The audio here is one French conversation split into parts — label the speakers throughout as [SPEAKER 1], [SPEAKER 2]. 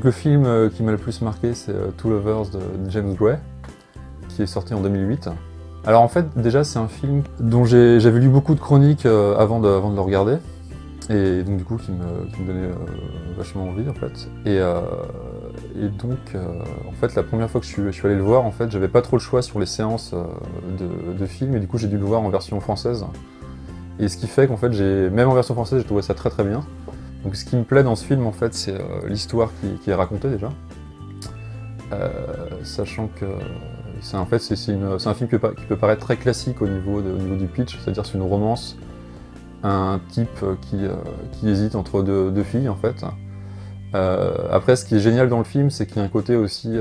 [SPEAKER 1] Donc le film qui m'a le plus marqué, c'est Two Lovers de James Gray, qui est sorti en 2008. Alors en fait, déjà c'est un film dont j'avais lu beaucoup de chroniques avant de le regarder, et donc du coup qui me donnait vachement envie en fait. Et donc en fait la première fois que je suis allé le voir, en fait j'avais pas trop le choix sur les séances de films, et du coup j'ai dû le voir en version française. Et ce qui fait qu'en fait même en version française j'ai trouvé ça très très bien. Donc ce qui me plaît dans ce film en fait c'est l'histoire qui est racontée déjà. Sachant que c'est un film qui peut paraître très classique au niveau du pitch, c'est-à-dire c'est une romance, un type qui hésite entre deux filles en fait. Après ce qui est génial dans le film, c'est qu'il y a un côté aussi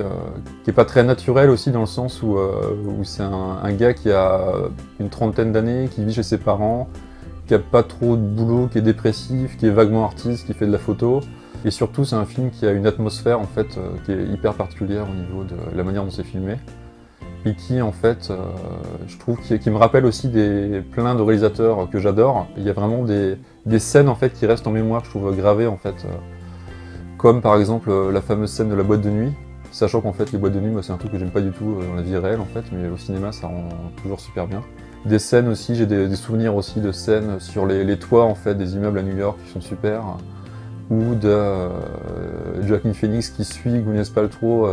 [SPEAKER 1] qui est pas très naturel aussi, dans le sens où c'est un gars qui a une trentaine d'années, qui vit chez ses parents, qui a pas trop de boulot, qui est dépressif, qui est vaguement artiste, qui fait de la photo. Et surtout c'est un film qui a une atmosphère en fait qui est hyper particulière au niveau de la manière dont c'est filmé. Et qui en fait, je trouve, qui me rappelle aussi plein de réalisateurs que j'adore. Il y a vraiment des scènes en fait qui restent en mémoire, je trouve, gravées en fait. Comme par exemple la fameuse scène de la boîte de nuit. Sachant qu'en fait les boîtes de nuit, moi c'est un truc que j'aime pas du tout dans la vie réelle en fait, mais au cinéma ça rend toujours super bien. Des scènes aussi, j'ai des souvenirs aussi de scènes sur les toits en fait des immeubles à New York qui sont super. Ou de Joaquin Phoenix qui suit Gwyneth Paltrow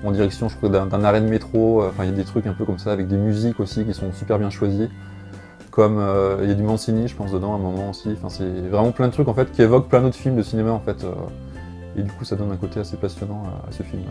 [SPEAKER 1] en direction, je crois, d'un arrêt de métro. Enfin, il y a des trucs un peu comme ça, avec des musiques aussi qui sont super bien choisies. Comme il y a du Mancini, je pense, dedans à un moment aussi. Enfin, c'est vraiment plein de trucs en fait qui évoquent plein d'autres films de cinéma en fait. Et du coup, ça donne un côté assez passionnant à ce film.